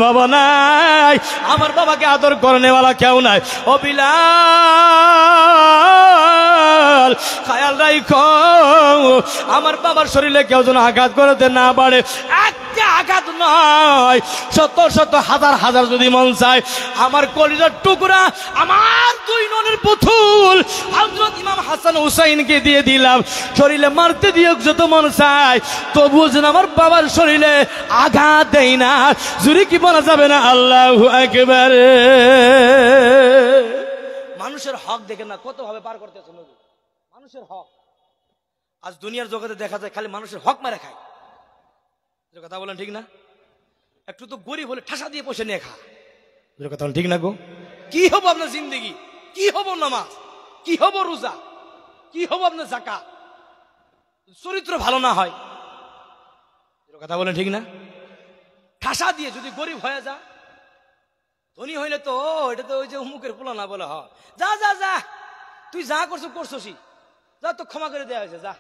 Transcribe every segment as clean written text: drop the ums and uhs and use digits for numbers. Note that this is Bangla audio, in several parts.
বাবা নাই, আমার বাবাকে আদর করনেওয়ালা কেউ নাই। ও বিলাল, খেয়াল রাখো আমার বাবার শরীরে কেউ যেন আঘাত করতে না পারে। একটা আঘাত নয়, শত শত হাজার হাজার যদি মন চায় আমার কলিজার টুকরা, আমার দুই ননের পুতুল হযরত ইমাম হাসান হুসাইনকে দিয়ে দিলাম। শরীরে মারতে দিয়ে যত মন চায়, তবুও যেন আমার বাবার শরীরে আঘাত দেয় না। জুরি কি বলা যাবে না আল্লাহু আকবার। মানুষের হক দেখে না কত ভাবে পার করতেছে নবী। মানুষের হক আজ দুনিয়ার জগতে দেখা যায় খালি মানুষের হক মেরে খায়। কথা বলেন ঠিক না? একটু তো গরিব হলে ঠাসা দিয়ে পয়সা নিয়ে খা। কথা বলেন ঠিক না গো? কি হবো আপনার জিন্দেগি? কি হবো নামাজ? কি হবো রোজা? কি হবো আপনার যাকাত? চরিত্র ভালো না হয়। কথা বলেন ঠিক না? ঠাসা দিয়ে যদি গরিব হয়ে যা, ধনী হইলে তো এটা তো ওই যে অমুকের পোলা না বলে, যা যা যা তুই যা করছো করছোসি, যা তো ক্ষমা করে দেওয়া হয়েছে, যা।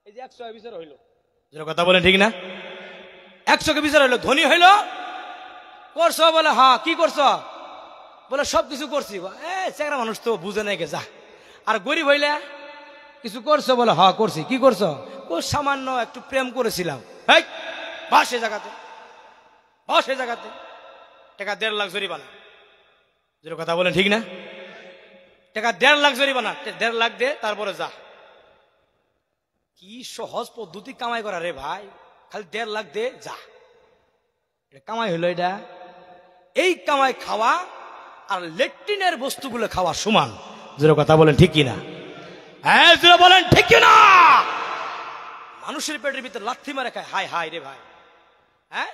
এই যে 100 বিচার হইলো। কথা বলেন ঠিক না? 100 বিচার হইলো, ধনী হইলো, করছো বলে হ্যাঁ কি করছো বলে সবকিছু করছি, চেহারা মানুষ তো বুঝে নাই গে, যা। আর গরিব হইলে কিছু করছো বলে হ্যাঁ করছি, কি করছো? সামান্য একটু প্রেম করেছিলাম, বসে জায়গাতে, বসে জায়গাতে, টাকা 1.5 লাখ জরিমানা। কথা বলেন ঠিক না? টাকা 1.5 লাখ জরিমানা, 1.5 লাখ দে তারপরে যা। কি সহজ পদ্ধতি কামাই করা রে ভাই, খালি 1.5 লাখ দে যা। এটা কামাই হইলো? এটা এই কামাই খাওয়া আর লেট্রিনের বস্তুগুলো খাওয়া সমান। কথা বলেন ঠিক কিনা? হ্যাঁ বলেন ঠিক কিনা? মানুষের পেটের ভিতরে লাথি মারে খায়, হায় হায় রে ভাই। হ্যাঁ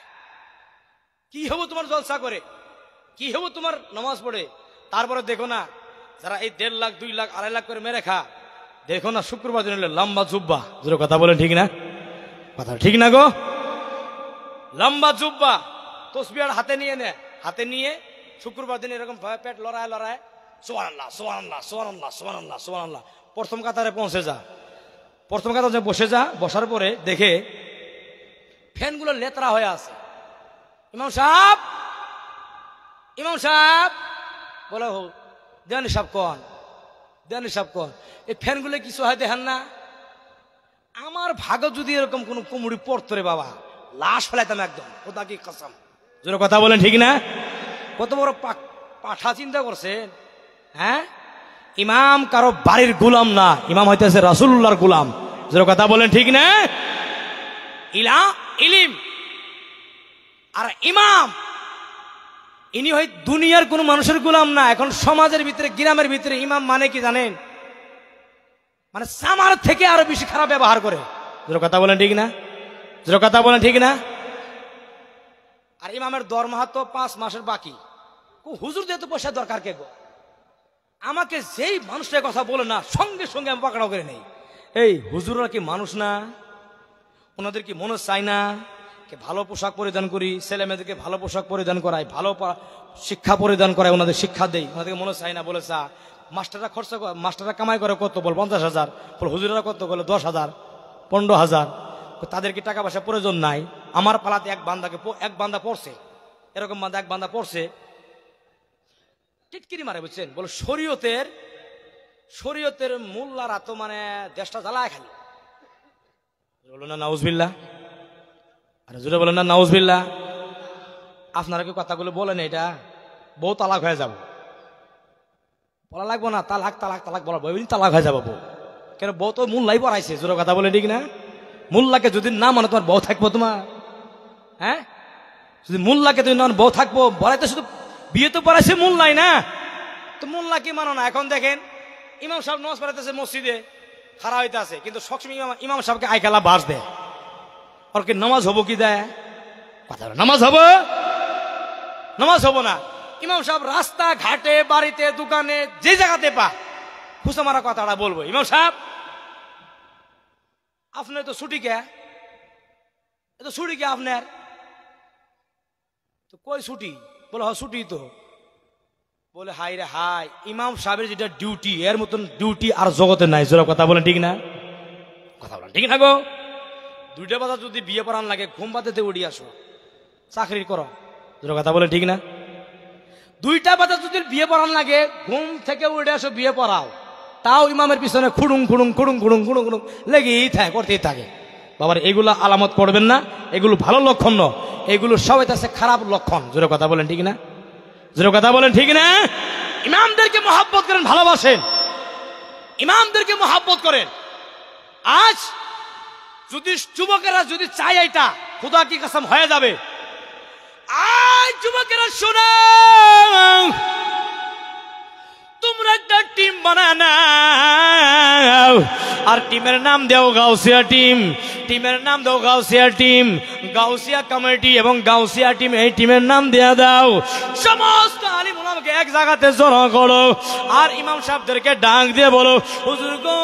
কি হবো তোমার জলসা করে, কি হবো তোমার নামাজ পড়ে, তারপরে দেখো না যারা এই 1.5 লাখ 2 লাখ 2.5 লাখ করে মেরে খা, দেখো না শুক্রবার দিন হলে লম্বা জুব্বা। কথা বলেন ঠিক না? কথা ঠিক না গো? লম্বা জুব্বা তসবিহার হাতে নিয়ে নে, হাতে নিয়ে শুক্রবার দিন এরকম পেট লড়ায় লড়ায় সুবহানাল্লাহ সুবহানাল্লাহ সুবহানাল্লাহ সুবহানাল্লাহ সুবহানাল্লাহ। প্রথম কাতারে পৌঁছে যা, প্রথম কাতারে বসে যা, বসার পরে দেখে ফ্যানগুলো লেতরা হয়ে আছে। ইমাম সাহেব, ইমাম সাহেব বলে হো দেওয়ানি সাহেব কন, দেওয়ানি সাহেব কন, এই ফ্যানগুলো কিছু হয় দেখেন না? আমার ভাগে যদি এরকম কোন কুমুড়ি পড়তো রে বাবা, লাশ ফেলাইতাম একদম, খোদা কি কসম। জোরে কথা বলেন ঠিক না? কত বড় পাঠা চিন্তা করছেন। হ্যাঁ ইমাম কারো বাড়ির গুলাম না, ইমাম হইতেছে রাসূলুল্লাহর গুলাম। জোরে কথা বলেন ঠিক না? ইলিম আর ইমাম ইনি হয় দুনিয়ার কোন মানুষের গোলাম না। এখন সমাজের ভিতরে, গ্রামের ভিতরে ইমাম মানে কি জানেন? মানে সামার থেকে আরো বেশি খারাপ ব্যবহার করে। কথা বলেন ঠিক না? কথা বলেন ঠিক না? আর ইমামের দরমাহা তো 5 মাসের বাকি। হুজুর যেহেতু পয়সা দরকার কে গো? আমাকে যেই মানুষের কথা বলে না, সঙ্গে সঙ্গে আমি পাকড়াও করে নেই। এই হুজুররা কি মানুষ না? ওনাদের কি মনে চাই না ভালো পোশাক পরিধান করি, ছেলে মেয়েদেরকে ভালো পোশাক পরিধান করাই, ভালো শিক্ষা পরিধান করাই, ওনাদের শিক্ষা দেই? ওনাদেরকে মনে চাই না? বলে চা মাস্টাররা খরচা, মাস্টাররা কামাই করে কত? বল 50,000। বল হুজুরেরা কত? বলে 10,000 15,000। তাদের কি টাকা পয়সা প্রয়োজন নাই? আমার পালাতে এক বান্দা পড়ছে, এরকম বান্দা এক বান্দা পড়ছে, টিটকিরি মারে, বুঝছেন? বলে শরীয়তের মোল্লারা তো মানে দেশটা জ্বালায় খালি। বলো না নাউজুবিল্লাহ, আরে জোরে বলেন না নাউজুবিল্লাহ। আপনারা কি কথাগুলো বলেন? এটা বউ তালাক হয়ে যাব, বলা লাগবো না? তালাক তালাক তালাক বলা বই তালাক হয়ে যাবো বউ। কেন? বউ তো মোল্লাই পড়াইছে। জোরে কথা বলে ঠিক না? মোল্লাকে যদি না মানে তোমার বউ থাকবো তোমার? হ্যাঁ যদি মোল্লাকে তুমি না বউ থাকবো, বলাইতে শুধু বিয়ে তো পড়াইছে মোল্লাই না, তো মোল্লাকে মানো না। এখন দেখেন ইমাম সাহেব নামাজ পড়াইতেছে মসজিদে, খাড়া হইতে আছে, কিন্তু সবসময় ইমাম সাহেবকে আইকালা বাস দেয়। ওর কি নামাজ হবো কি দেয়? কথা নামাজ হবো? নামাজ হবো না। ইমাম সাহেব রাস্তা ঘাটে, বাড়িতে, দোকানে, যে জায়গাতে পা খুশা মারা কথাটা বলবো, ইমাম সাহেব আপনার তো ছুটি কে? এত ছুটি কে আপনার? তো কই ছুটি? বলে হ ছুটি তো। বলে হাই রে হাই, ইমাম সাহেবের যেটা ডিউটি, এর মতন ডিউটি আর জগতে নাই। জোরে কথা বলেন ঠিক না? কথা বলেন ঠিক না গো? 2টা বাজা যদি বিয়ে পড়ান লাগে, ঘুম বাদে উঠি আসো, চাকরি করো। কথা বলে ঠিক না? 2টা বাজে যদি বিয়ে পড়ান লাগে, ঘুম থেকে উঠে আসো বিয়ে পড়াও, তাও ইমামের পিছনে খুড়ুং খুড়ুং খুড়ুং খুড়ুং খুড়ুং খুড়ুং লেগেই থাকে, করতেই থাকে। বাবার এগুলো আলামত করবেন না, এগুলো ভালো লক্ষণ নয়, এগুলো সবাই আছে খারাপ লক্ষণ। জোরে কথা বলেন ঠিক না? জোরে কথা বলেন ঠিক না? ইমামদেরকে মহব্বত করেন, ভালোবাসেন, ইমামদেরকে মহব্বত করেন। আজ যদি যুবকেরা যদি চায় এটা, খুদা কি কসম হয়ে যাবে। আজ যুবকেরা শোনো, তোমরা একটা টিম বানাও, আর টিমের নাম দাও গাউসিয়া টিম। টিমের নাম দাও গাউসিয়া টিম, গাউসিয়া কমিটি এবং গাউসিয়া টিম, এই টিমের নাম দেয়া দাও। সমস্ত আলিম উলামাকে এক জায়গাতে জড়ো করো, আর ইমাম সাহেবদেরকে ডাক দিয়ে বলো, হুজুর গো,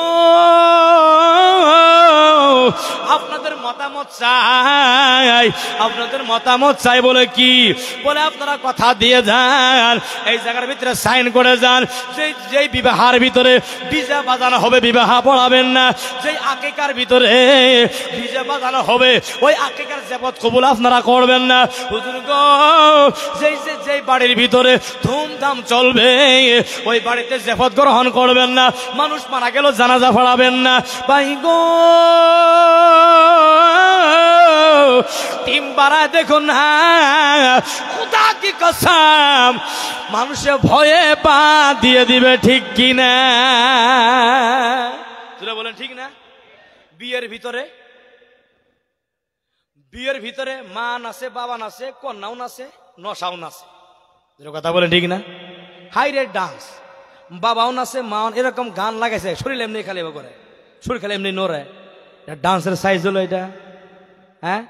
আপনাদের মতামত চাই, আপনাদের মতামত চাই। বলে কি? বলে আপনারা কথা দিয়ে যান, এই জায়গার ভিতরে সাইন করে যান, যেই বিবাহের ভিতরে ডিজে বাজানো হবে বিবাহ পড়াবেন না, যেই আকিকার ভিতরে ডিজে বাজানো হবে ওই আকিকার জাবত কবুল আপনারা করবেন না। হুজুর গো, যেই বাড়ির ভিতরে ধুমধাম চলবে ওই বাড়িতে জাবত গ্রহণ করবেন না, মানুষ মারা গেল জানাজা পড়াবেন না। ভাই গো, টিম বাড়া দেখো না, খুদা কি কসম, মানুষে ভয়ে পা দিয়ে দিবে, ঠিক কিনা? তোরা বলেন ঠিক না? বিয়ের ভিতরে মা নাচে, বাবা নাচে, কন্যাও নাচে, নশাও নাচে। কথা বলেন ঠিক না? হাই রে ডান্স, বাবাও নাচে, মা এরকম গান লাগাইছে, শরীর এমনি খালি করে, শরীর খালি এমনি নড়ে। ডান্সের সাইজ হলো এটা, হ্যাঁ?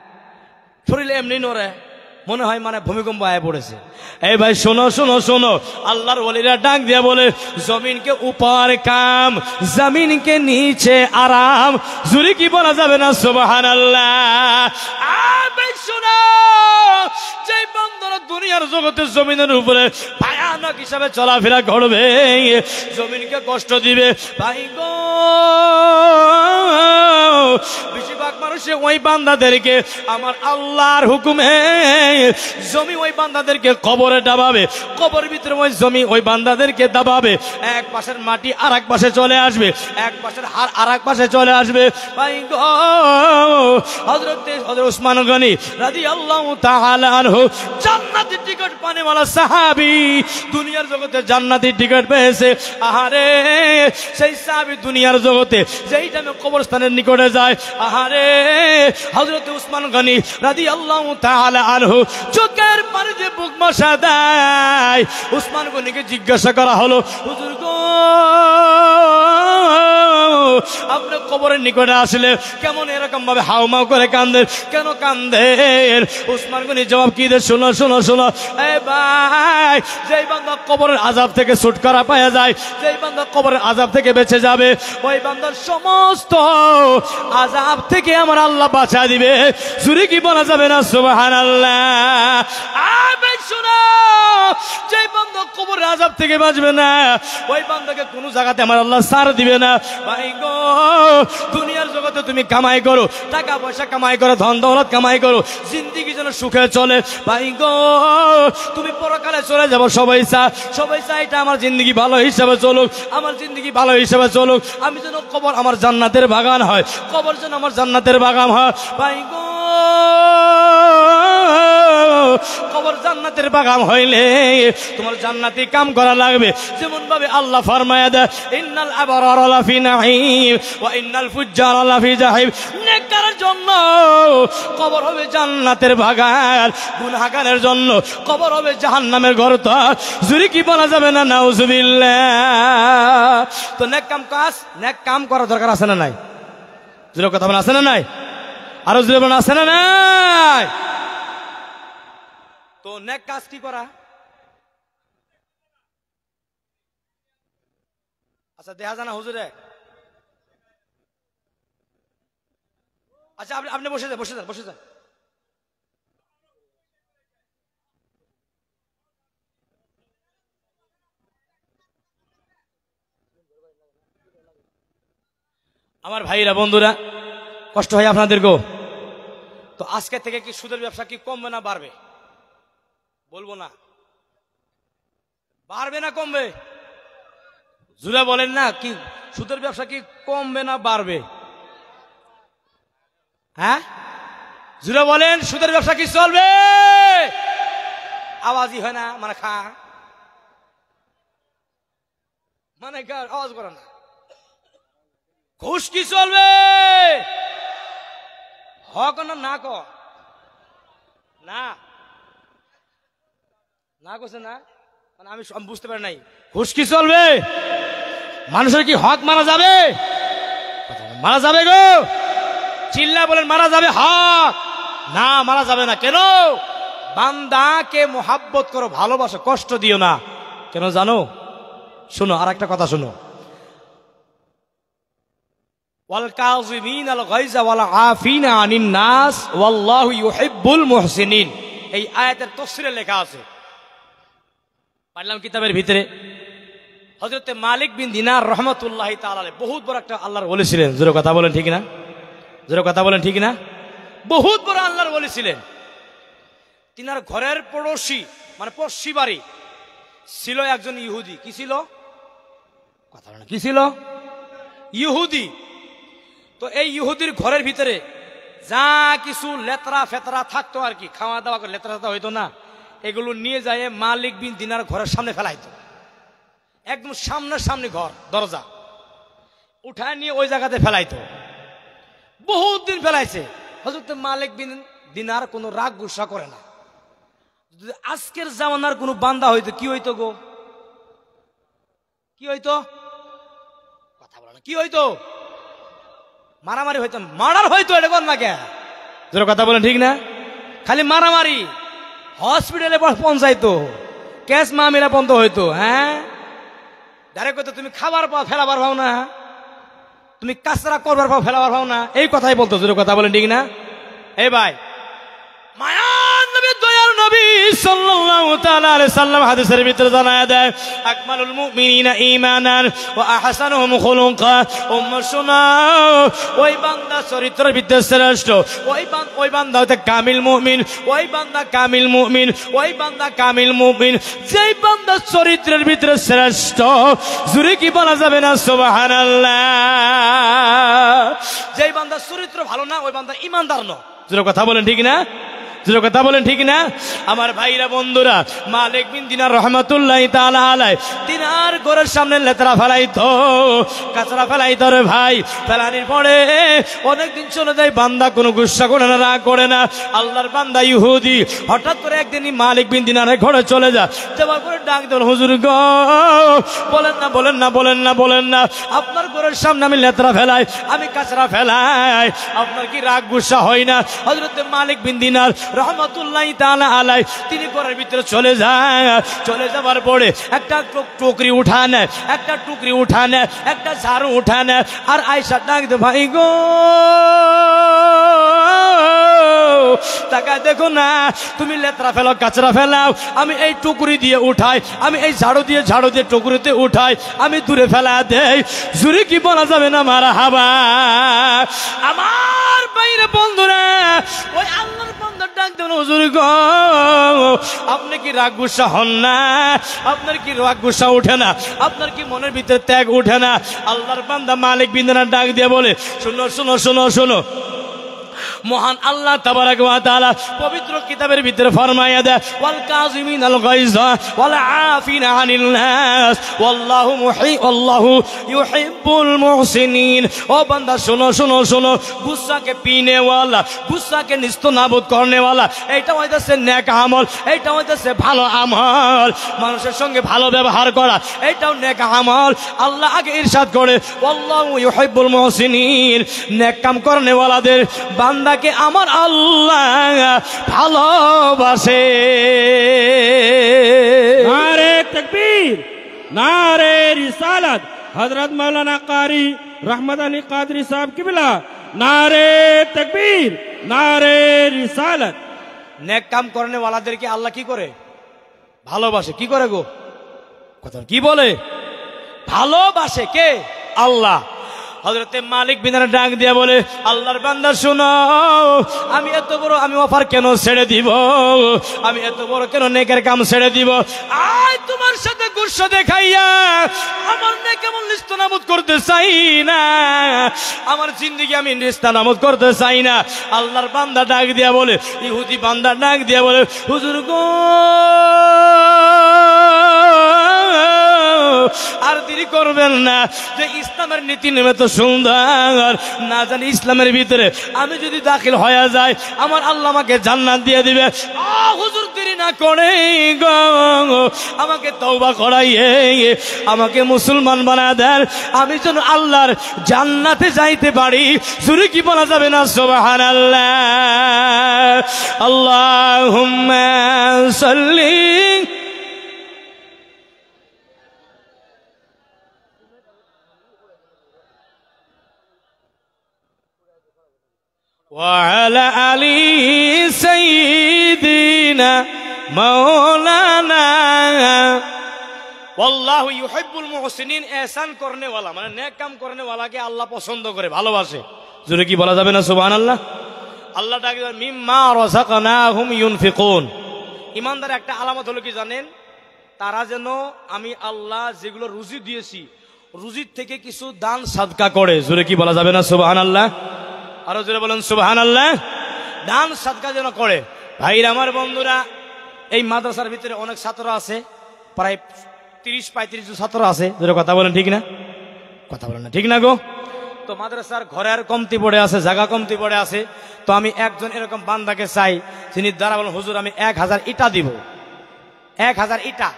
শরীর এমনি নড়ে, মনে হয় মানে ভূমিকম্প আয় পড়েছে। এই ভাই শোনো শোনো শোনো, আল্লাহর ওলিরা ডাক দিয়ে বলে, জমিনকে উপর কাম, জমিনকে নিচে আরাম। জুরি কি বলা যাবে না সুবহানাল্লাহ? ভাই শোনো, যে বান্দারা দুনিয়ার জগতে জমিনের উপরে ভয়ানক হিসাবে চলাফেরা করবে, জমিনকে কষ্ট দিবে, ভাই গো, বেশিরভাগ মানুষে ওই বান্দাদেরকে আমার আল্লাহর হুকুমে জমি ওই বান্দাদেরকে কবরে দাবাবে, কবরের ভিতরে ওই জমি ওই বান্দাদেরকে দাবাবে। এক পাশের মাটি আর এক পাশে চলে আসবে, এক পাশের হার আর এক পাশে চলে আসবে। ভাই গো, হযরত ওসমান গনি রাদিয়াল্লাহু তাআলা আনহু জান্নাতের টিকিট পানেওয়ালা সাহাবী, দুনিয়ার জগতে জান্নাতের টিকিট পেয়েছে। আহারে, সেই সাহাবী দুনিয়ার জগতে যেই টাইমে কবরস্থানের নিকটে যায়, আহারে, হযরত ওসমান গনি রাদিয়াল্লাহু তাআলা আনহু চোখের পানিতে বুক মাসা দেয়। ওসমান গনিকে জিজ্ঞাসা করা হলো, হুজুর গো, আপনি কবরের নিকটে আসলে কেমন এরকম ভাবে হাউমাউ করে কান্দেন, কেন কান্দেন? ওসমান গনি জবাব কি দেয়, শোনো শোনো শোনো, এ ভাই, যেই বান্দা কবরের আযাব থেকে ছুটকারা পাওয়া যায়, যেই বান্দা কবরের আযাব থেকে বেঁচে যাবে, ওই বান্দার সমস্ত আযাব থেকে আমার আল্লাহ বাঁচা দিবে। জুরি কি বলা যাবে না সুবহানাল্লাহ? আবে শোনো, যেই বান্দা কবরের আযাব থেকে বাঁচবে না, ওই বান্দাকে কোনো জায়গাতে আমার আল্লাহ ছাড় দিবে না। ভাই গো, দুনিয়ার জগতে তুমি কামাই করো, টাকা পয়সা কামাই করো, ধন দৌলত কামাই করো, জিন্দেগি যেন সুখে চলে। ভাই গো, তুমি পরকালে চলে যাবো, সবাই চায় এটা আমার জিন্দেগি ভালো হিসাবে চলুক, আমার জিন্দেগি ভালো হিসাবে চলুক, আমি যেন কবর আমার জান্নাতের বাগান হয়, কবর যেন আমার জান্নাতের বাগান হয়। ভাই গো, কবর জান্নাতের বাগান হইলে তোমার জান্নাতি কাম করা লাগবে। যেমন ভাবে আল্লাহ ফরমায়া দেয়, ইন্নাল আবরারা লাফি নাঈম ওয়া ইন্নাল ফুজ্জারা লাফি জাহিম। নেককারের জন্য কবর হবে জান্নাতের বাগান, গুনাহগারের জন্য কবর হবে জাহান্নামের গর্ত। জুরি কি বলা যাবে না নাউজুবিল্লাহ? তো নেক কাম করা দরকার আছে না নাই? জুরি কথা বলা আছে না নাই? আরো জুরি বলা আছে না নাই? তো নেক কাজ কি করা? আচ্ছা দেখা জানা হুজুরে, আচ্ছা আপনি বসে যান, বসে যান। আমার ভাইরা বন্ধুরা, কষ্ট হয় আপনাদেরকেও। তো আজকে থেকে কি সুদের ব্যবসা কি কমবে না বাড়বে? বলবো না। বাড়বে না কমবে? জুড়ে বলেন না, কি সুদের ব্যবসা কি কমবে না বাড়বে? হ্যাঁ, জুড়ে বলেন, সুদের ব্যবসা কি চলবে? আওয়াজই হয় না, মানে খা মানে আওয়াজ করে না। ঘুষ কি চলবে? হক না না ক না না করছে না, মানে আমি বুঝতে পারি নাই। ঘুষ কি চলবে? মানুষের কি হক মারা যাবে? মারা যাবে গো, চিল্লা বলেন, মারা যাবে হক? না, মারা যাবে না। কেন? বান্দাকে মোহাব্বত করো, ভালোবাসো, কষ্ট দিও না। কেন জানো? শোনো, আর একটা কথা শোনো, ওয়াল কাযিমিনাল গায়যা ওয়াল আফিনা আনিন নাস ওয়াল্লাহু ইউহিব্বুল মুহসিনিন। এই আয়াতের তাফসীরে লেখা আছে, পড়লাম কিতাবের ভিতরে। হযরত মালিক বিন দিনার রাহমাতুল্লাহি তাআলা আলাইহি বহুত বড় একটা আল্লাহর ওলি ছিলেন। জোরে কথা বলেন ঠিক না? জোরে কথা বলেন ঠিক না? বহুত বড় আল্লাহর ওলি ছিলেন। তিনার ঘরের পড়োশি, মানে পড়শি বাড়ি ছিল একজন ইহুদি। কি ছিল? কথা বলেন, কি ছিল? ইহুদি। তো এই ইহুদির ঘরের ভিতরে যা কিছু লেতরা ফেতরা থাকতো আর কি, খাওয়া দাওয়া করে লেতরা হইতো না, এগুলো নিয়ে যায় মালিক বিন দিনার ঘরের সামনে ফেলাইতো। একদম সামনে ঘর, দরজা উঠায় নিয়ে ওই জায়গাতে ফেলাইতো। বহুত দিন ফেলাইছে। হযরত মালিক বিন দিনার কোনো রাগ গুসা করে না। যদি আজকের জামানার কোনো বান্দা হইতো, কি হইতো গো? কি হইতো? কথা বলো না, কি হইতো? মারামারি হইতো, মার্ডার হইতো। এটা কোন না কে? তোর কথা বলেন ঠিক না? খালি মারামারি, হসপিটালে পৌঁছাইতো, ক্যাশ মামিলা বন্ধ হইতো। হ্যাঁ, ডাইরেক্ট কইতো তুমি খাবার পাও ফেলাবার পাও না, তুমি কাচরা করবার পাও ফেলাবার পাও না, এই কথাই বলতো। তোর কথা বলেন ঠিক না? এই ভাই, মায়ান নবী, দয়াল নবী সাল্লাল্লাহু তাআলা আলাইহি সাল্লাম হাদিসের ভিতরে জানায়া দেয়, আকমালুল মুমিনিনা ঈমানান ওয়া আহসানুহুম খুলুকা। উম্মাহ, ওই বান্দা চরিত্রের ভিতরে শ্রেষ্ঠ, ওই বান্দা হতে কামিল মুমিন, ওই বান্দা কামিল মুমিন, ওই বান্দা কামিল মুমিন, যেই বান্দা চরিত্রের ভিতরে শ্রেষ্ঠ। জুরে কি বলা যাবে না সুবহানাল্লাহ? যেই বান্দা চরিত্র ভালো না, ওই বান্দা ঈমানদার নয়। জোরে কথা বলেন ঠিক না? জোরে কথা বলেন ঠিক না? আমার ভাইরা, বন্ধুরা, মালিক বিন দিনার রাহমাতুল্লাহি তাআলা আলাইহি দিনার ঘরের সামনে লেতরা ফেলাইতো, কাচরা ফেলাইতো রে ভাই। ফেলানির পরে অনেকদিন চলে যায়, বান্দা কোনো গুসা করে না, রাগ করে না। আল্লাহর বান্দা ইহুদি হঠাৎ করে একদিনই মালিক বিন দিনারের ঘরে চলে যায়। যাওয়ার পরে ডাক দেন, হুজুর গো, বলেন না বলেন না বলেন না বলেন না, আপনার ঘরের সামনে আমি লেতরা ফেলাই, আমি কাচরা ফেলাই, আপনার কি রাগ গুসা হয় না? হযরত মালিক বিন দিনার রাহমাতুল্লাহি তাআলা আলাইহি তিনি ঘরের ভিতরে চলে যায়। চলে যাবার পরে একটা টুকরি উঠান, একটা টুকরি উঠান, একটা ঝাড়ু উঠান, আর আয়েশা ডাক দে, ভাই গো, তাকায় দেখো না, তুমি লেতরা ফেলো, কাচরা ফেলাও, আমি এই টুকরি দিয়ে উঠাই, আমি এই ঝাড়ু দিয়ে টুকরিতে উঠাই, আমি দূরে ফেলা দেই। জুরে কি বলা যাবে না মারহাবা? আমার বাইরে বন্ধুরা, ওই আল্লাহর বান্দা ডাক দেন, হুজুর গো, আপনি কি রাগ গুসা হন না? আপনার কি রাগ গুসা ওঠে না? আপনার কি মনের ভিতরে ত্যাগ ওঠে না? আল্লাহর বান্দা মালিক বিন দিনার ডাক দিয়ে বলে, শোনো শোনো শোনো শোনো, মহান আল্লাহ তাবারাক ওয়া তাআলা পবিত্র কিতাবের ভিতরে ফরমায়া দেয়, ওয়াল কাযিমিনাল গায়যা ওয়াল আফিনা আনিন নাস ওয়াল্লাহু ইউহিব্বুল মুহসিনিন। ও বান্দা, শোনো শোনো শোনো, গুসাকে পিনে ওয়ালা, গুসাকে নিস্তনাবুদ করনে ওয়ালা, এইটা হইতাছে নেক আমল, এইটা হইতাছে ভালো আমল। মানুষের সঙ্গে ভালো ব্যবহার করা, এইটাও নেক আমল। আল্লাহ আগে ইরশাদ করে, ওয়াল্লাহু ইউহিব্বুল মুহসিনিন, নেক কাম করনে ওয়ালাদের বান্দাকে আমার আল্লাহ ভালোবাসে। নারে তাকবীর, নারে রিসালাত। হযরত মাওলানা কারি রহমত আলী কাদরি সাহেব কিবলা, নারে তাকবীর, নারে রিসালাত। নেক কাম করনে ওয়ালাদেরকে আল্লাহ কি করে? ভালোবাসে। কি করে গো? কথা কি বলে? ভালোবাসে কে? আল্লাহ। হযরতে মালিক বিনার ডাক দিয়া বলে, আল্লাহর বান্দা শোনো, আমি এত বড় আমি অফার কেন ছেড়ে দিব, আমি এত বড় কেন নেকের কাম ছেড়ে দিব? আয় তোমার সাথে গুস্সা দেখাইয়া আমার নেক এমন নিস্তানাবুদ করতে চাই না, আমার জিন্দেগি আমি নিস্তানাবুদ করতে চাই না। আল্লাহর বান্দা ডাক দিয়া বলে, ইহুদি বান্দা ডাক দিয়া বলে, হুজুর গো আর দেরি করবেন না, যে ইসলামের নীতি নেমে তো সুন্দর, না জানি ইসলামের ভিতরে আমি যদি দাখিল হয়ে যাই আমার আল্লাহ আমাকে জান্নাত দিয়ে দিবে। হুজুর দেরি না করে গো আমাকে তওবা করাইয়ে আমাকে মুসলমান বানায় দেন, আমি যেন আল্লাহর জান্নাতে যাইতে পারি। শুরু কি বলা যাবে না সুবহানাল্লাহ? আল্লাহুম্মা সাল্লি وعلى آل سيدنا مولانا والله يحب المحسنين। এহসান করনে वाला মানে নেক কাম করনে वाला কে আল্লাহ পছন্দ করে, ভালোবাসে। জোরে কি বলা যাবে না সুবহানাল্লাহ? আল্লাহ ডাকে মিম্মা রাযাকনাহুম ইউনফিকুন। ইমানদার একটা আলামত হলো কি জানেন? তারা যেন আমি আল্লাহ যেগুলো রুজি দিয়েছি রুজির থেকে কিছু দান সাদকা করে। জোরে কি বলা যাবে না সুবহানাল্লাহ? আরো জোরে বলেন সুবহানাল্লাহ। দান সাদকা যেন করে। ভাইরা আমার, বন্ধুরা, এই মাদ্রাসার ভিতরে অনেক ছাত্র আছে, প্রায় 30-35 জন ছাত্র আছে। জোরে কথা বলেন ঠিক না? কথা বলেন না ঠিক না গো? তো মাদ্রাসার ঘরের কমতি পড়ে আছে, জায়গা কমতি পড়ে আছে। তো আমি একজন এরকম বান্দাকে চাই যিনি দ্বারা বলেন, হুজুর আমি 1000 ইটা দিব, 1000 ইটা।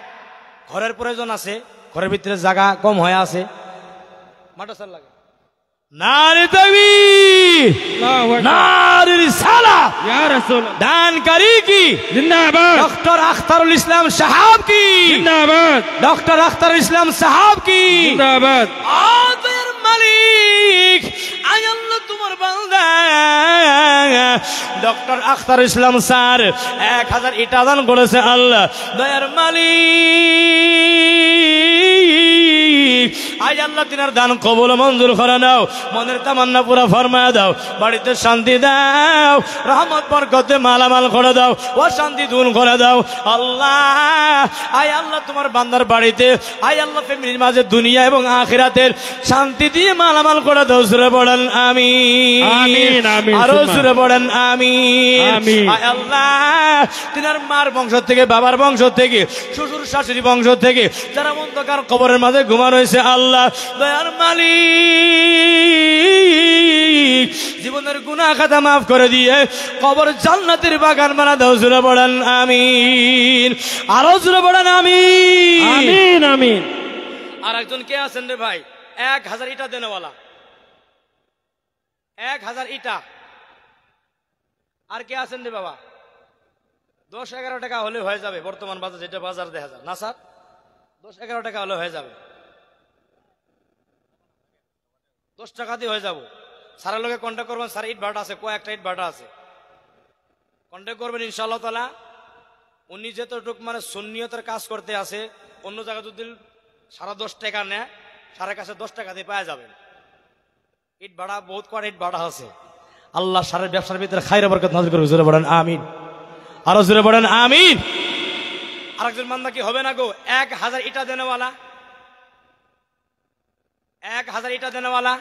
ঘরের প্রয়োজন আছে, ঘরের ভিতরে জায়গা কম হয়ে আছে, মাদ্রাসার লাগে। নারে তাকবীর, নারে রিসালাত, ইয়া রাসূল, দানকারী কি জিন্দাবাদ, ডক্টর আখতারুল ইসলাম সাহাব কি জিন্দাবাদ, ডক্টর আখতারুল ইসলাম সাহাব কি জিন্দাবাদ। আদের মালিক আয় আল্লাহ তোমার বান্দা ডক্টর আখতারুল ইসলাম স্যার 1000 ইটা দান করেছে। আল্লাহ দয়ার মালিক আয় আল্লাহ তিনার দান কবুল মঞ্জুর করে নাও, মনের তামান্না পুরা ফরমায়া দাও, বাড়িতে শান্তি দাও, রহমত বরকতে মালামাল করে দাও, ও শান্তি দূর করে দাও। আল্লাহ আয় আল্লাহ তোমার বান্দার বাড়িতে আয় আল্লাহ ফ্যামিলির মাঝে দুনিয়া এবং আখিরাতের শান্তি দিয়ে মালামাল করে দাও। সুরে পড়েন আমিন, আমিন, আমিন, আরো সুরে পড়েন আমিন, আমিন। আয় আল্লাহ তিনার মার বংশ থেকে, বাবার বংশ থেকে, শ্বশুর শাশুড়ি বংশ থেকে যারা অন্ধকার কবরের মাঝে ঘুমা রয়েছে, আল্লাহ দয়ার মালিক জীবনের গুনাহ খাতা মাফ করে দিয়ে কবর জান্নাতের বাগান বানা দাও। জোরে পড়েন আমিন, আরো জোরে পড়েন আমিন, আমিন, আমিন। আর একজন কে আছেন রে ভাই? 1000 ইটা দেনেওয়ালা, 1000 ইটা। আর কে আছেন রে বাবা? 10-11 টাকা হলে হয়ে যাবে বর্তমান বাজার, যেটা বাজার দেখা যায় না স্যার, 10-11 টাকা হলে হয়ে যাবে, 10 টাকা দিয়ে হয়ে যাব। স্যারের লোকে কন্ট্যাক্ট করবেন, স্যার ইট ভাটা আছে, কয়েকটা ইট ভাটা আছে, কন্ট্যাক্ট করবেন ইনশাআল্লাহ তাআলা। উনি যেতটুক মানে সুন্নিয়তের কাজ করতে আছে, অন্য জায়গায় যদি 10.5 টাকা নেয়, সারের কাছে 10 টাকা দিয়ে পাওয়া যাবেন। ইট ভাড়া বহুত কটা ইট ভাড়া আছে। আল্লাহ সারের ব্যবসার ভিতরে খায়র বরকত নাযিল করুক। জোরে বলেন আমিন, আরো জোরে বলেন আমিন। আরেকজন বান্দা কি হবে না গো? 1000 ইটা দেনেওয়ালা, 1000 ইটা দেনেওয়ালা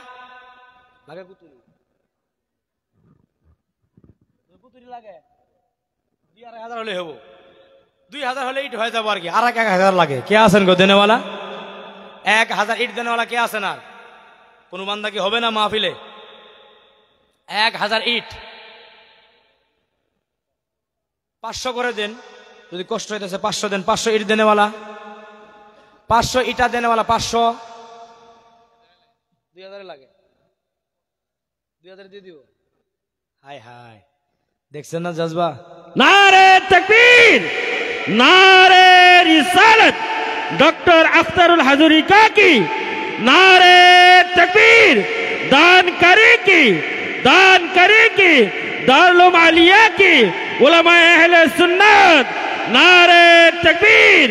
লাগে। কুতুরি কুতুরি লাগে 2,500 হলে হবো, 2000 হলে ইট হয়ে যাবো আর কি। আর 1000 লাগে। কে আছেন গো দেনেওয়ালা? 1000 ইট দেনেওয়ালা কে আছেন? আর কোন বান্দা কি হবে না মাহফিলে? 1000 ইট 500 করে দেন, যদি কষ্ট হইতেছে 500 দেন। 500 ইট দেনেওয়ালা, 500 ইটা দেনেওয়ালা, 500 2000 লাগে, 2000 দিয়ে দিব। হাই হাই, দেখছেন না জজবা? নারে তাকবীর, নারে রিসালাত, ডক্টর আখতারুল হাজুরি কাকি, নারে তাকবীর। দান करे की, दान करे की, दारुल आलिया की, उलमा अहले सुन्नत, नारे तकबीर,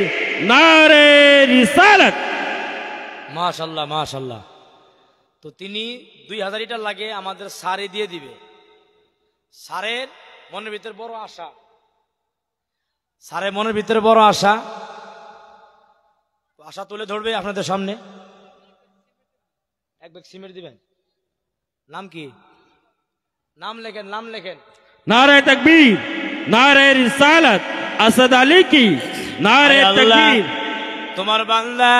नारे रिसालत। माशाल्लाह माशाल्लाह। তো তিনি 2000 ইটা লাগে আমাদের সারে দিয়ে দিবে। সারের মনের ভিতরে বড় আশা, সারের মনের ভিতরে বড় আশা, আশা তুলে ধরবে আপনাদের সামনে। এক ব্যাগ সিমেন্ট দিবেন। নাম কি? নাম লেখেন, নাম লেখেন। नारे तकबीर, नारे रिसालत, असद अली की नारे तकबीर। তোমার বান্দা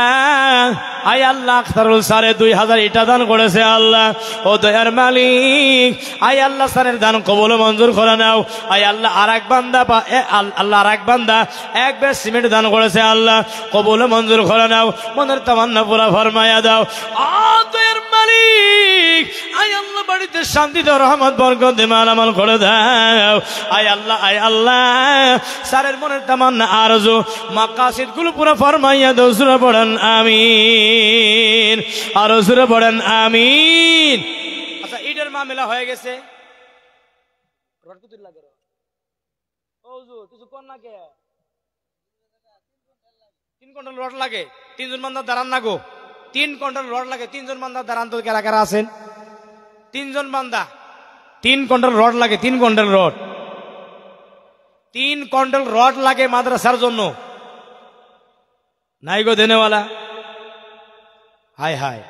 আয় আল্লাহ আখতারুল সারে 2000 ইটা দান করেছে আল্লাহ। ও দয়ার মালিক, আয় আল্লাহ সারের দান কবুল মঞ্জুর করে নাও। আয় আল্লাহ আরেক বান্দা আল্লাহ আরেক বান্দা এক ব্যাগ সিমেন্ট দান করেছে আল্লাহ, কবুল মঞ্জুর করে নাও। মনের তামান্না পুরা ফরমায়া দাও। দয়ার মালিক, আয় আল্লাহ বাড়িতে শান্তি দাও, রহমত বরকত দিয়ে মালামাল করে দাও। আয় আল্লাহ, আয় আল্লাহ সারের মনের তামান্না আরজু মাকাসিদ গুলো পুরো ফরমাইয়া দাও। সুরে পড়েন আমিন, আরো সুরে পড়েন আমিন। আচ্ছা, ঈদের মামলা হয়ে গেছে। কিছু কর না কে? 3 কুইন্টাল রড লাগে, 3 জন বান্দা দাঁড়ান না গো। 3 কুইন্টাল রড লাগে, 3 জন বান্দা দাঁড়ান তো। কারা কারা আছেন? 3 জন বান্দা, 3 কুইন্টাল রড লাগে। 3 কুইন্টাল রড, 3 কুইন্টাল রড লাগে মাদ্রাসার জন্য। নাই গো দেনেওয়ালা? হায় হায়,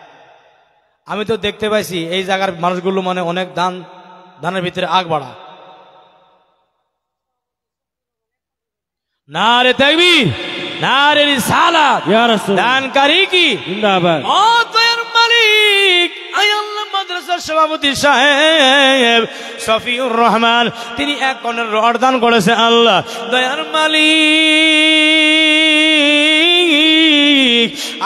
আমি তো দেখতে পাইছি এই জায়গার মানুষগুলো মানে অনেক দানের ভিতরে আগ বাড়া। নারে তাকবীর, নারে রিসালাত, या रसूल দানকারী কি जिंदाबाद। ও দয়ার মালিক, আয় আল্লাহ মাদ্রাসার সভাপতি সাহেব শফিউর রহমান, তিনি 1 কুইন্টাল রড দান করেছে আল্লাহ। দয়ার মালিক,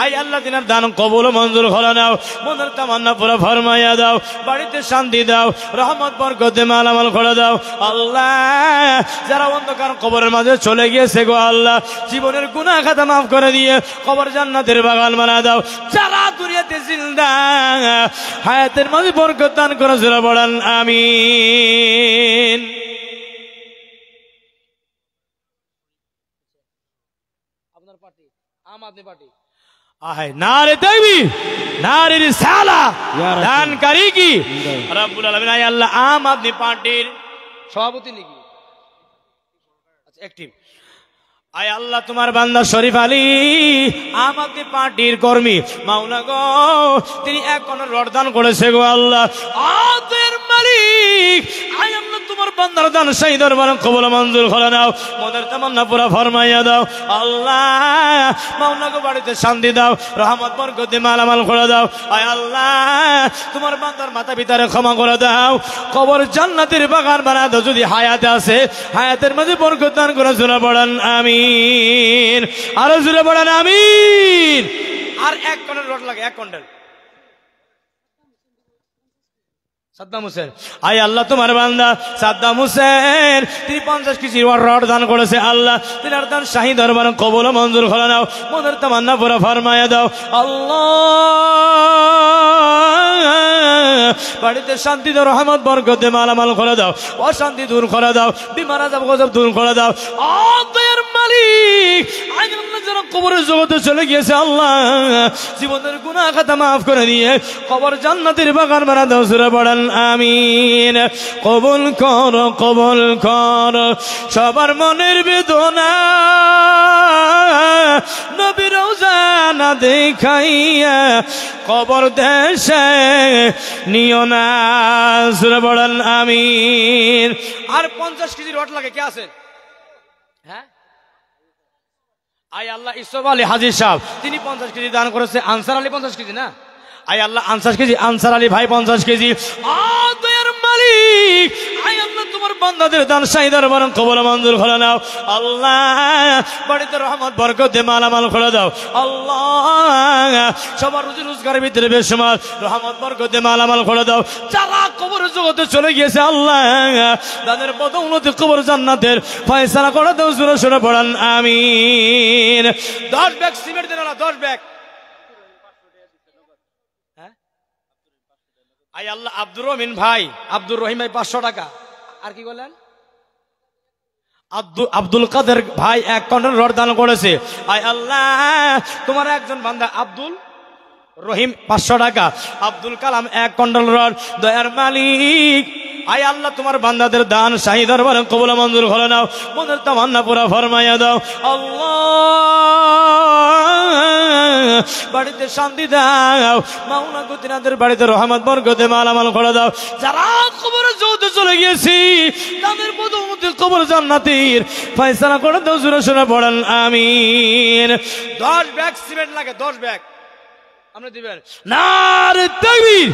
আয় আল্লাহ তিনার দান কবুল মঞ্জুর করে নাও। মনের তামান্না পুরো ফরমাইয়া দাও। বাড়িতে শান্তি দাও, রহমত বরকতে মালামাল করে দাও আল্লাহ। যারা অন্ধকার কবরের মাঝে চলে গিয়েছে গো আল্লাহ, জীবনের গুনাহ খাতা মাফ করে দিয়ে কবর জান্নাতের বাগান বানা দাও। যারা দুনিয়াতে জিন্দা, হায়াতের মাঝে বরকত দান করে জোরে বলেন আমিন। আপনার পার্টি আম আদমি পার্টি। আয় নারে তাকবীর, নারে রিসালাত, দানকারী কি রব্বুল আলামিন। আয় আল্লাহ আম আদমি পার্টির সভাপতি নাকি? আচ্ছা, অ্যাক্টিভ। আয় আল্লাহ তোমার বান্দা শরীফ আলী আম আদমি পার্টির কর্মী মাওলা গো, তিনি 1 কুইন্টাল রড দান করেছে গো আল্লাহ। আদের মালিক, আয় আল্লাহ তোমার বান্দার দান সেই দরবারে কবুল মঞ্জুর করে নাও। মনের তামান্না পুরা ফরমাইয়া দাও আল্লাহ। মাওলা গো বাড়িতে শান্তি দাও, রহমত বরকত দিয়ে মালামাল করে দাও। আয় আল্লাহ তোমার বান্দার মাতা পিতারে ক্ষমা করে দাও, কবর জান্নাতের বাগান বানা দাও। যদি হায়াতে আছে, হায়াতের মাঝে বরকত দান করে জোরে পড়েন আমিন, আরো জোরে পড়েন আমিন। আর 1 কুইন্টাল রড লাগে, 1 কুইন্টাল। সাদ্দাম হোসেন, আয় আল্লাহ তোমার বান্দা সাদ্দাম হোসেন, তিনি 50 কেজি রড দান করেছে আল্লাহ। তিনার দান শাহী দরবার কবুল মঞ্জুর করে নাও। মনের তামান্না পুরো ফরমায়া দাও আল্লাহ। বাড়িতে শান্তি দাও, রহমত বরকত দিয়ে মালামাল করে দাও। অশান্তি দূর করে দাও, বিমার আযাব গজব দূর করে দাও। দয়ার মালিক, আজ আল্লাহ যারা কবরের জগতে চলে গিয়েছে আল্লাহ, জীবনের গুনাহ খাতা মাফ করে দিয়ে কবর জান্নাতের বাগান বানা দাও। সুরে পড়েন আমিন। কবুল কর, কবুল কর সবার মনের বেদনা, নবী রওজা না দেখাইয়া কবর দেশে নিও না। সুরে পড়েন আমিন। আর 50 কেজি রড লাগে, কে আছে? হ্যাঁ, আয় আল্লাহ ইসব আলী হাজির সাহেব, তিনি 50 কেজি দান করেছে। আনসার আলী 50 কেজি না? আয় আল্লাহ 50 কেজি, আনসার আলী ভাই 50 কেজি। দয়ার মালিক, আয় আল্লাহ তোমার বান্দাদের দান শাহী দরবার কবুল মঞ্জুর করে নাও আল্লাহ। বাড়িতে রহমত বরকত দিয়ে মালামাল করে দাও আল্লাহ। সবার রুজি রোজগারের ভিতরে বেশুমার রহমত বরকত দিয়ে মালামাল করে দাও। যারা কবরের জগতে চলে গিয়েছে আল্লাহ, তাদের বদৌলতে কবর জান্নাতের ফয়সালা করে দাও। সুরে সুরে পড়েন আমিন। 10 ব্যাগ সিমেন্ট দেন আল্লাহ, 10 ব্যাগ। আয় আল্লাহ আব্দুর রহিম ভাই, আব্দুর রহিম ভাই 500 টাকা। আর কি বলেন? আব্দুল কাদের ভাই 1 কুইন্টাল রড দান করেছে। আয় আল্লাহ তোমার একজন বান্দা আব্দুল রহিম 500 টাকা, আব্দুল কালাম 1 কন্ডল রড। দয়ার মালিক আয় আল্লাহ তোমার বান্দাদের দান শাহী দরবারে কবুল মঞ্জুর করে নাও, মনের তামান্না পুরা ফরমাইয়া দাও আল্লাহ। বাড়িতে শান্তি দাও মাওলা গো, তিনাদের বাড়িতে রহমত বরকতে মালামাল করে দাও। যারা কবরে যৌতে চলে গিয়েছি তাদের বদৌলতে কবর জান্নাতের ফয়সালা করে দাও, জোরে শুনে পড়েন আমিন। 10 ব্যাগ সিমেন্ট লাগে, 10 ব্যাগ আপনি দিবেন। নারে তাকবীর,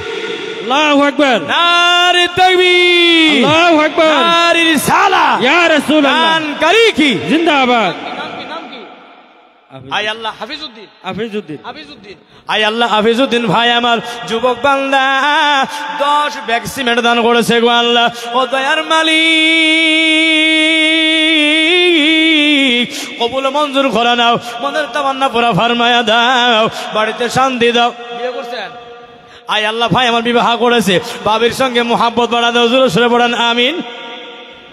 আল্লাহু আকবার, নারে তাকবীর, আল্লাহু আকবার, নারে রিসালাত ইয়া রাসূলুল্লাহ, কান কারি কি জিন্দাবাদ। নাম কি? আয় আল্লাহ হাফিজউদ্দিন, হাফিজউদ্দিন, হাফিজউদ্দিন। আয় আল্লাহ হাফিজউদ্দিন ভাই আমার যুবক বান্দা 10 ব্যাগ সিমেন্ট দান করেছে গো আল্লাহ। ও দয়ার মালিক কবুল মঞ্জুর করে নাও, মনের তামান্না পুরা ফরমায়া দাও, বাড়িতে শান্তি দাও। বিয়ে করছেন? আয় আল্লাহ ভাই আমার বিবাহ করেছে, বাবির সঙ্গে মোহাব্বত বাড়া দাও, জোরে সরে পড়েন আমিন।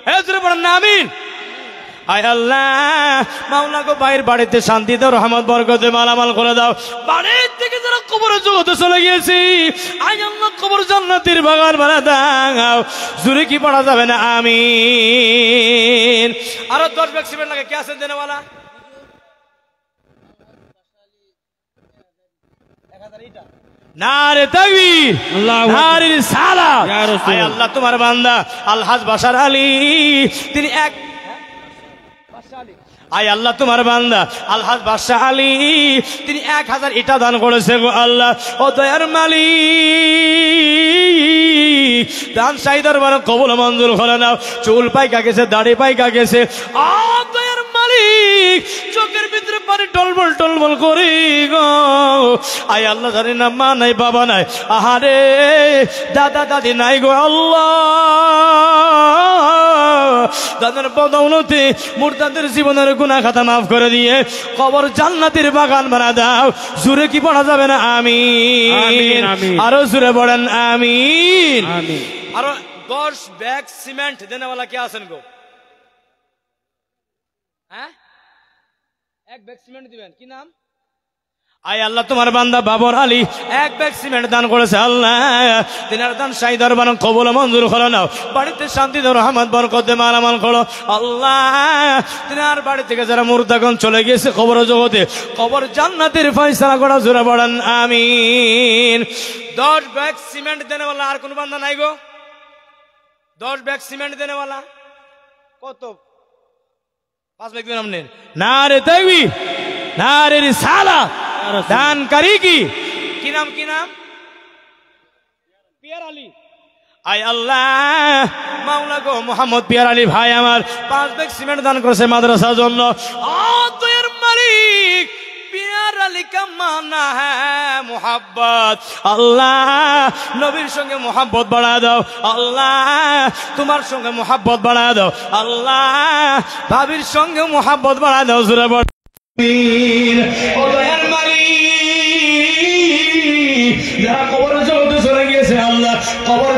হ্যাঁ জোরে পড়েন না আমিন। আয় আল্লাহ মাওলা গো ভাইয়ের বাড়িতে শান্তি দাও, রহমত বরকতে মালামাল করে দাও। বাড়ির থেকে যারা কবরে জগতে চলে গিয়েছি আয় আল্লাহ কবর জান্নাতের বাগান বানা দাও, জোরে কি পড়া যাবে না আমিন। আরো 10 ব্যাগ সিমেন্ট লাগে, কে আছেন দেনেওয়ালা? 1000 ইটা। নারে তাকবীর, আল্লাহু আকবার, নারে রিসালাত। ইয়া রাসূল। আয় আল্লাহ তোমার বান্দা আলহাজ বাশার আলী তিনি আয় আল্লাহ তোমার বান্দা আলহাজ বাদশাহ আলী তিনি 1000 ইটা দান করেছে গো আল্লাহ। ও দয়ার মালিক দান শাহী দরবারে কবুল মঞ্জুর করে নাও। চুল পাইকা গেছে, দাড়ি পাইকা গেছে, ও দয়ার মালিক চোখের ভিতরে পানি টলবল টলবল করি গো। আয় আল্লাহ জানি না মা নাই বাবা নাই, আহারে দাদা দাদি নাই গো আল্লাহ। দাদার বদৌলতে মুর্দাদের জীবনের গুনাহ খাতা মাফ করে দিয়ে কবর জান্নাতের বাগান বানা দাও, জোরে কি পড়া যাবে না আমিন। আরো জোরে পড়েন আমিন। আরো 10 ব্যাগ সিমেন্ট দেনেওয়ালা কে আছেন গো? হ্যাঁ 1 ব্যাগ সিমেন্ট দিবেন, কি নাম? আয় আল্লাহ তোমার বান্দা বাবর আলী 1 ব্যাগ সিমেন্ট দান করেছে আল্লাহ, দিনার দান শাহী দরবারে কবুল মঞ্জুর করে নাও, বাড়িতে শান্তি দাও, রহমত বরকতে মালামাল করো আল্লাহ। দিনার বাড়ি থেকে যারা মুর্দাগণ চলে গিয়েছে কবর জগতে, কবর জান্নাতের ফয়সালা করা, জোরে পড়েন আমিন। 10 ব্যাগ সিমেন্ট দেনেওয়ালা আর কোন বান্দা নাই গো? 10 ব্যাগ সিমেন্ট দেনেওয়ালা কত? 5 ব্যাগ দিন আপনি। নারে তাকবীর, নারে রিসালাত, দান কারি কি নাম? কি নাম? পিয়ার আলী। আয় আল্লাহ মাওলা গো মোহাম্মদ পিয়ার আলী ভাই আমার 5 ব্যাগ সিমেন্ট দান করেছে মাদ্রাসার জন্য। দয়ার মালিক পিয়ার আলী কা মানা হ্যাঁ মোহাব্বত, আল্লাহ নবীর সঙ্গে মোহাব্বত বাড়া দাও আল্লাহ, তোমার সঙ্গে মোহাব্বত বাড়া দাও আল্লাহ, ভাবির সঙ্গে মোহাব্বত বাড়া দাও, জোরে বল। ও দয়ার মালিক যারা কবর জগতে চলে গিয়েছে আল্লাহ, কবর